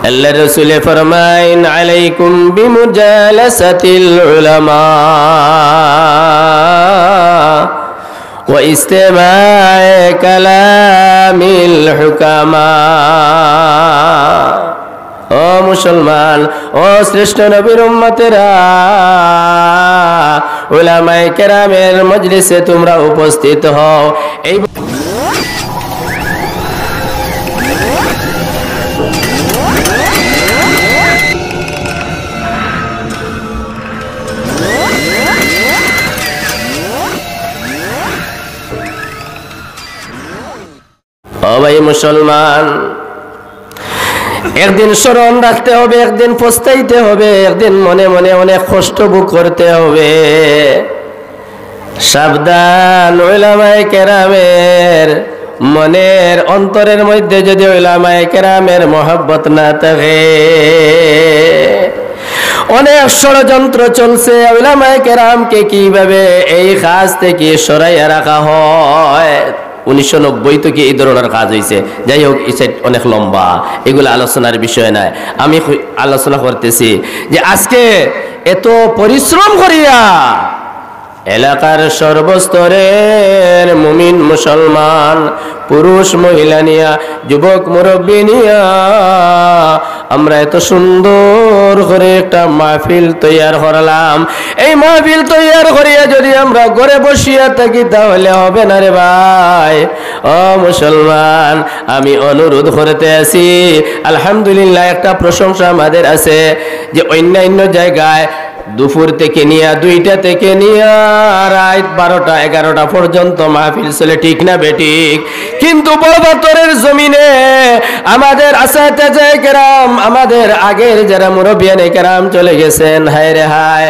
আল্লাহ রাসূল ফরমায়েন আলাইকুম বিমুজালাসাতিল উলামা ওয়া ইস্তিমা'i কালামিল হুকামা। ও মুসলমান, ও শ্রেষ্ঠ নবীর উম্মতেরা, উলামায়ে কেরামের মজলিসে তোমরা উপস্থিত হও। এই ও ভাই মুসলমান, একদিন স্মরণ রাখতে হবে, একদিন পস্তাইতে হবে, একদিন মনে মনে অনেক কষ্ট ভোগ করতে হবে। সাবধান, উলামায়ে কেরামের মনের অন্তরের মধ্যে যদি উলামায়ে কেরামের মহব্বত না থাকে, অনেক ষড়যন্ত্র চলছে উলামায়ে কেরামকে কিভাবে এই কাজ থেকে সরাইয়া রাখা হয়। 1990 থেকে এই ধরনের কাজ হয়েছে। যাই হোক, এই সাইড অনেক লম্বা, এগুলো আলোচনার বিষয় নয়। আমি আলোচনা করতেছি যে আজকে এত পরিশ্রম করিয়া এলাকার সর্বস্তরের মুমিন মুসলমান, পুরুষ মহিলা নিয়া, যুবক মুরব্বী নিয়া আমরা এত সুন্দর করে একটা মাহফিল তৈয়ার করলাম। এই মাহফিল তৈয়ার করিয়া যদি আমরা ঘরে বসিয়া থাকি তাহলে হবে না রে ভাই। ও মুসলমান, আমি অনুরোধ করতে আছি, আলহামদুলিল্লাহ একটা প্রশংসা আমাদের আছে যে অন্যান্য জায়গায় দুপুর থেকে নিয়া 2টা থেকে নিয়া রাত 12টা 11টা পর্যন্ত মাহফিল চলে, ঠিক না বেঠিক? কিন্তু বড়বাতরের জমিনে আমাদের আসাতেজে কেরাম, আমাদের আগের যারা মুরব্বিয়ানে কেরাম চলে গেছেন, হায় রে হায়,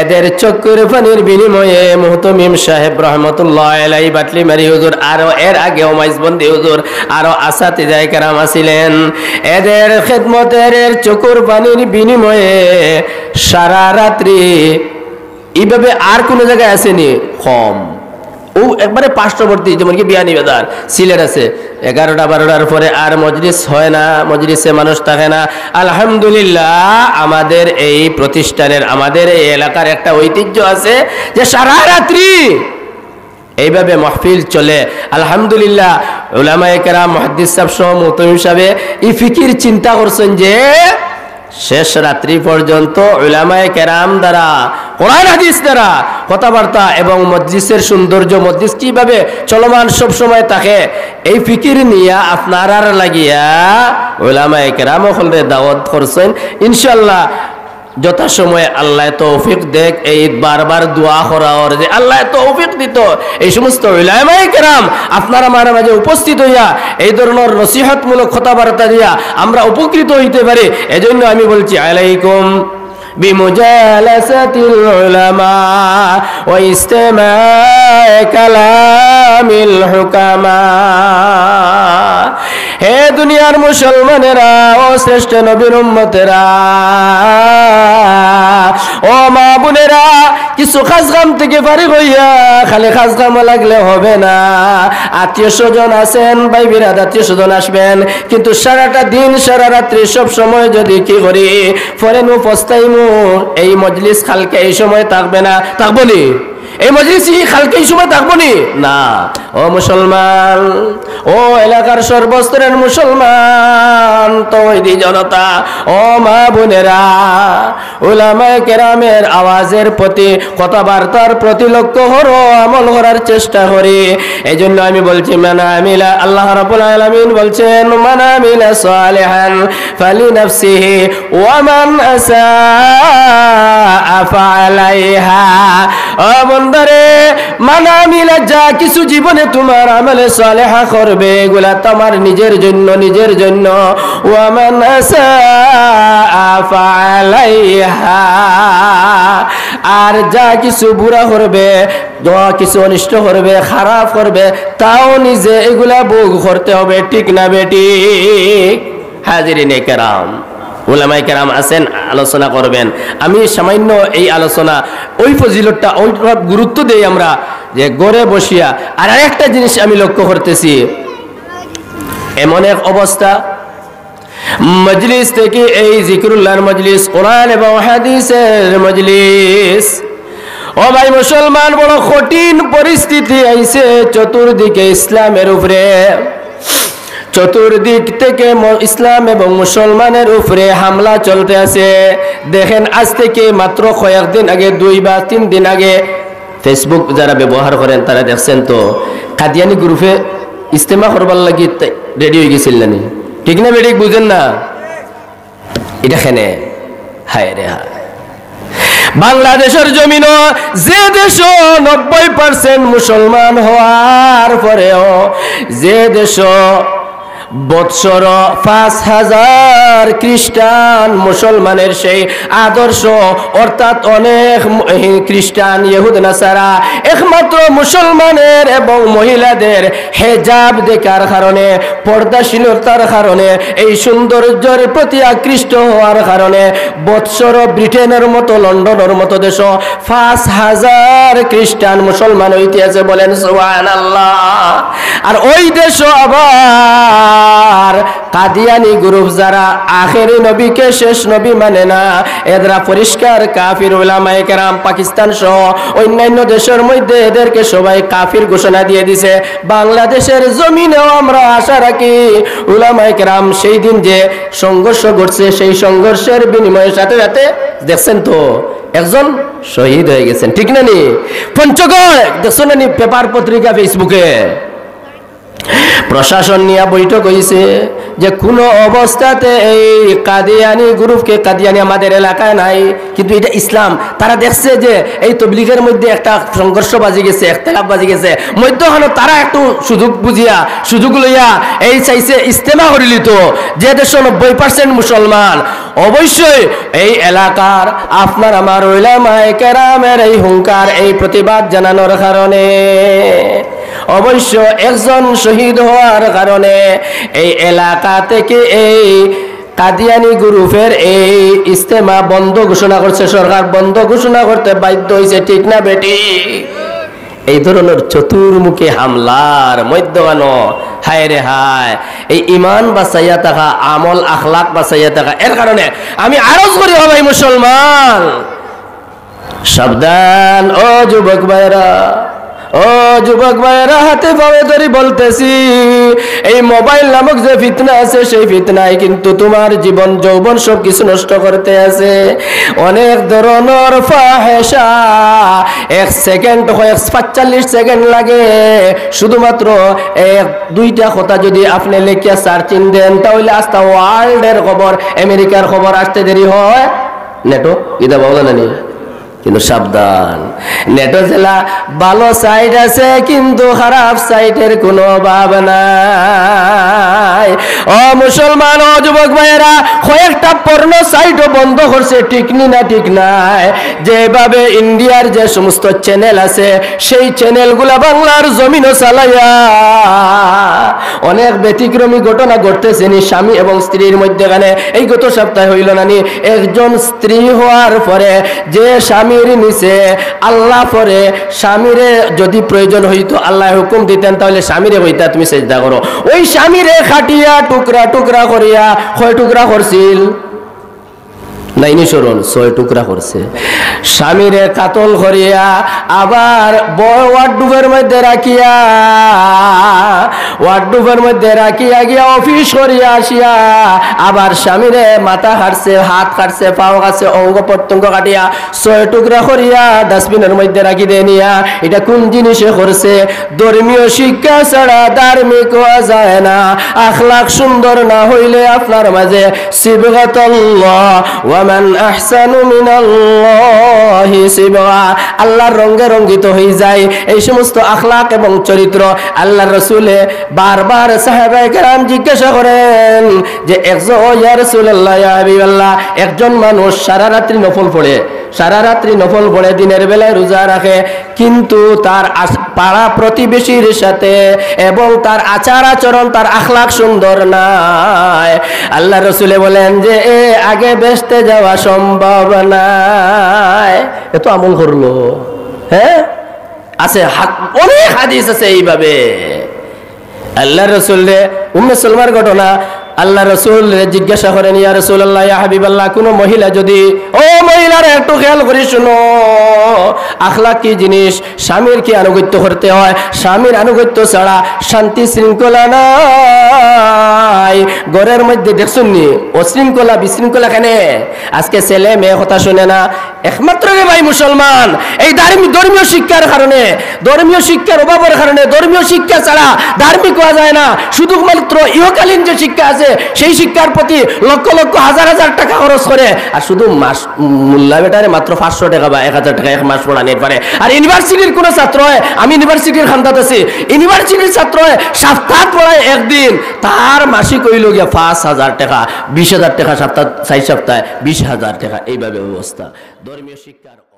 এদের চক্ষুর পানির বিনিময়ে মুহতামিম সাহেব রহমতুল্লাহ আলাইহি বাটলিমারি হুজুর, আরো এর আগে ওমাইজবন্দি হুজুর, আরো আসাতেজে কেরাম আছিলেন। এদের খেদমতের চক্ষুর পানির বিনিময়ে সারা রাত্রি এইভাবে আর কোন জায়গায় আসেনি কম। ও একবারে পার্শ্ববর্তী, যেমন কি বিয়ানীবাজার, সিলেট আছে, 11টা 12টার পরে আর মজলিস হয় না, মজলিসে মানুষ থাকে না। আলহামদুলিল্লাহ, আমাদের এই প্রতিষ্ঠানের, আমাদের এই এলাকার একটা ঐতিহ্য আছে যে সারা রাত্রি এইভাবে মাহফিল চলে। আলহামদুলিল্লাহ, উলামায়ে কেরাম, মুহাদ্দিস সাহেব সহ মুহতামিম সাহেব এই ফিকির চিন্তা করছেন যে শেষ রাত্রি পর্যন্ত উলামায়ে কেরাম দ্বারা, কোরআন হাদিস দ্বারা কথাবার্তা এবং মজলিসের সৌন্দর্য, মজলিস কিভাবে চলমান সব সময় থাকে, এই ফিকির নিয়ে আপনার লাগিয়া উলামায়ে কেরাম হলরে দাওয়াত করছেন। ইনশাআল্লাহ যথাসময়ে আল্লাহ তৌফিক দেখ, এই বারবার দোয়া করা ওর যে আল্লাহ তৌফিক দিত এই সমস্ত উলামায়ে কেরাম আপনারা আমার মাঝে উপস্থিত হইয়া এই ধরনের নসিহতমূলক কথাবার্তা দিয়া আমরা উপকৃত হইতে পারি। এজন্য আমি বলছি আলাইকুম বিমুজালাসাতিল উলামা ওয়া ইস্তিমা'i কালামিল হুকামা। হে দুনিয়ার মুসলমানেরা, ও শ্রেষ্ঠ নবীর উম্মতেরা, ও মা বোনেরা, কিছু খাসগাম থেকে ফারিগ হইয়া খালি খাসগাম লাগলে হবে না। আত্মীয় স্বজন আছেন, ভাই বিরাদ আত্মীয় স্বজন আসবেন, কিন্তু সারাটা দিন সারা রাত্রি সব সময় যদি কি করি ফরেনু পস্তাইমু, এই মজলিস খালকে এই সময় থাকবে না, থাকবো নি? এই মজলিস খালকে এই সময় থাকবো নি? না। ও মুসলমান, ও এলাকার সর্বস্তরের মুসলমান, তৌহিদি জনতা, ও মা বোনেরা, উলামায়ে কেরামের আওয়াজের প্রতি, কথাবার্তার প্রতি লক্ষ্য করো, আমল করার চেষ্টা করি। এই জন্য আমি বলছি মান আমিলা, আল্লাহ রাব্বুল আলামিন বলছেন মান আমিলা সালিহান ফালিনাফসিহি ওয়া মান আসাআ ফাআলাইহা। ও বন্দারে, মান আমিলা, যা কিছু জীবনে তোমার আমলে সালেহা করবে এগুলা তোমার নিজের জন্য, নিজের জন্য। ওয়া মান আসাআ ফাআলাইহা, আর যা কিছু বুরা করবে, যা কিছু অনিষ্ট করবে, খারাপ করবে, তাও নিজে এগুলা ভোগ করতে হবে, ঠিক না বেঠিক? হাজিরিনে কেরাম, উলামায়ে কেরাম আছেন, আলোচনা করবেন। আমি সামান্য এই আলোচনা ওই ফজিলতটা, ওই গুরুত্ব দেই আমরা যে ঘরে বসিয়া। আর আরেকটা জিনিস আমি লক্ষ্য করতেছি, এমন এক অবস্থা মজলিস থেকে এই জিকরুল্লাহর মজলিস, কোরআন এবং হাদিসের মজলিস। ও ভাই মুসলমান, বড় কঠিন পরিস্থিতি আইছে চতুর্দিকে ইসলামের উপরে, চতুর্দিক থেকে ইসলাম এবং মুসলমানের উপরে হামলা চলতে আছে। দেখেন আজ থেকে মাত্র কয়েকদিন আগে, 2 বা 3 দিন আগে ফেসবুক যারা ব্যবহার করেন তারা দেখছেন তো কাদিয়ানি গ্রুপে ইস্তেমা করবার লাগি রেডি হয়ে গেছিল না, ঠিক না বেঠিক? বুঝেন না এটা খেনে? হায় রে হায়, বাংলাদেশের জমিন যে দেশ 90% মুসলমান হওয়ার পরেও, যে দেশ বৎসর 5000 খ্রিস্টান মুসলমানের সেই আদর্শ, অর্থাৎ অনেক খ্রিস্টান ইহুদ নাসারা একমাত্র মুসলমানের এবং মহিলাদের হেজাব দেখার কারণে, পর্দাশীলতার কারণে, এই সৌন্দর্যের প্রতি আকৃষ্ট হওয়ার কারণে বৎসর ব্রিটেনের মতো, লন্ডনের মতো দেশ 5000 খ্রিস্টান মুসলমান হইতে আছে। বলেন সুবহানাল্লাহ। আর ওই দেশ আবার কাদিয়ানি গ্রুপ যারা আখেরি নবীকে শেষ নবী মানে না, এরা পরিষ্কার কাফির। উলামায়ে কেরাম পাকিস্তান সহ অন্যান্য দেশের মধ্যে এদেরকে সবাই কাফির ঘোষণা দিয়ে দিছে। বাংলাদেশের জমিনেও আমরা আশা রাখি উলামায়ে কেরাম সেই দিন যে সংঘর্ষ ঘটছে, সেই সংঘর্ষের বিনিময়ের সাথে সাথে দেখছেন তো একজন শহীদ হয়ে গেছেন, ঠিক না নি? পঞ্চগড় দেখছো না নি পেপার পত্রিকা ফেসবুকে? প্রশাসন নিয়ে বৈঠক হয়েছে যে কোনো অবস্থাতে এই কাদিয়ানি গ্রুপকে, কাদিয়ানি আমাদের এলাকায় নাই কিন্তু এটা ইসলাম, তারা দেখছে যে এই তবলিগের মধ্যে একটা সংঘর্ষ বাজি গেছে, একতলাপ বাজি গেছে, মধ্যখানে তারা একটু সুযোগ বুঝিয়া, সুযোগ লইয়া এই চাইছে ইস্তেমা করিলি তো যে দেশ 90% মুসলমান। অবশ্যই এই এলাকার আপনার আমার উলামায়ে কেরামের এই হুঙ্কার, এই প্রতিবাদ জানানোর কারণে, অবশ্য একজন শহীদ হওয়ার কারণে এই এলাকা থেকে এই কাদিয়ানি গ্রুপের এই ইস্তেমা বন্ধ ঘোষণা করছে সরকার, বন্ধ ঘোষণা করতে বাধ্য হয়েছে, ঠিক না বেটি? এই ধরনের চতুর্মুখী হামলার মধ্যখানো হায় রে হায়, এই ইমান বাঁচাইয়া থাকা, আমল আখলাক বাঁচাইয়া থাকা, এর কারণে আমি আরজ করি ও ভাই মুসলমান, সাবধান ও যুবক ভাইরা, ও যুবক ভাইরা, হাতে পায়ে ধরে বলতেছি, এই মোবাইল নামক যে ফিতনা আছে সেই ফিতনায় কিন্তু তোমার জীবন যৌবন সব কিছু নষ্ট করতে আছে। অনেক ধরনের ফাহেসা, 1 সেকেন্ড হয় 45 সেকেন্ড লাগে, শুধুমাত্র 1-2টা কথা যদি আপনি লেখিয়া সার্চিং দেন তাহলে আস্তা ওয়ার্ল্ডের খবর, আমেরিকার খবর আসতে দেরি হয়। নেটো ইদা বলা নানি, কিন্তু সাবধান, নেটো জেলা ভালো সাইট আছে কিন্তু খারাপ সাইটের কোনো অভাব নাই। ও মুসলমান, ও যুবক ভাইয়েরা, কয়েকটা পর্ণ সাইটও বন্ধ করছে, ঠিক না? ঠিক নাই? যেভাবে ইন্ডিয়ার যে সমস্ত চ্যানেল আছে সেই চ্যানেলগুলা বাংলার জমিনও চালাইয়া অনেক ব্যতিক্রমী ঘটনা ঘটতেছে নি স্বামী এবং স্ত্রীর মধ্যেখানে। এই গত সপ্তাহে হইল নানি, একজন স্ত্রী হওয়ার পরে যে স্বামীর নিচে আল্লাহ পরে, স্বামীরে যদি প্রয়োজন হইতো আল্লাহ হুকুম দিতেন তাহলে স্বামীরে হইতা তুমি সেজদা করো, ওই স্বামীরে খাটিয়া টুকরা টুকরা করিয়া কয় টুকরা করছিল? নাইনি শরণ 6 টুকরা করছে। স্বামীরে কাতল করিয়া আবার বড় ওয়ার্ডরোবের মধ্যে রাখিয়া, ওয়ার্ডরোবের মধ্যে রাখিয়া গিয়া অফিস করিয়া আসিয়া আবার স্বামীরে মাথা কাটছে, হাত কাটছে, পাও কাটছে, অঙ্গ প্রত্যঙ্গ কাটিয়া 6 টুকরা করিয়া ডাস্টবিনের মধ্যে রাখি দিয়ে নিয়া। এটা কোন জিনিসে করছে? ধর্মীয় শিক্ষা ছাড়া ধার্মিক হওয়া যায় না। আখলাক সুন্দর না হইলে আপনার মাঝে সিবগাতুল্লাহ ওয়া মান আহসানু মিনাল্লাহি সিবগা, আল্লাহর রঙে রঙ্গিত হয়ে যায় এই সমস্ত আখলাক এবং চরিত্র। আল্লাহর রাসূলে বারবার সাহাবায়ে কেরাম জিজ্ঞাসা করেন যে ইয়া রাসূলুল্লাহ, ইয়া হাবিবাল্লাহ, একজন মানুষ সারা রাত্রি নফল পড়ে, সারা রাত্রি নফল পড়ে, দিনের বেলায় রোজা রাখে, কিন্তু তার পাড়া প্রতিবেশীর সাথে এবং তার আচার আচরণ, তার আখলাক সুন্দর নাই। আল্লাহ রাসূলে বলেন যে আগে বেহেশতে যাওয়া সম্ভব নাই। এত আমল করলো, হ্যাঁ আছে, অনেক হাদিস আছে এইভাবে। আল্লাহ রাসূল উম্মে সালমার ঘটনা আল্লাহ রাসূল জিজ্ঞাসা করেন, ইয়া রাসূলুল্লাহ, ইয়া হাবিবাল্লাহ, কোন মহিলা যদি, ও মহিলারা একটু খেয়াল করে শুনো, আখলাক কি জিনিস, স্বামীর কি আনুগত্য করতে হয়, স্বামীর আনুগত্য ছাড়া শান্তি শৃঙ্খলা নাই। ঘরের মধ্যে দেখছুন নি অশৃঙ্খলা বিশৃঙ্খলা কেন? আজকে ছেলে মেয়ে কথা শুনে না, একমাত্র রে ভাই মুসলমান এই ধর্মীয় শিক্ষার কারণে, ধর্মীয় শিক্ষার অভাবের কারণে। ধর্মীয় শিক্ষা ছাড়া ধার্মিক হওয়া যায় না। শুধুমাত্র ইহকালীন যে শিক্ষা আছে সেই শিক্ষার প্রতি লক্ষ লক্ষ হাজার হাজার টাকা খরচ করে, আর শুধু মাস মোল্লা বেটারে মাত্র 500 টাকা বা 1000 টাকা এক মাস পড়ানোর পারে। আর ইউনিভার্সিটির কোন ছাত্র হয়, আমি ইউনিভার্সিটির খান্দাত আছি, ইউনিভার্সিটির ছাত্র হয় সপ্তাহ পড়ায় একদিন, তার মাসিক হইল গিয়া 5000 টাকা, 20,000 টাকা, সপ্তাহ 4 সপ্তাহে 20,000 টাকা। এইভাবে অবস্থা ধর্মীয় শিক্ষার।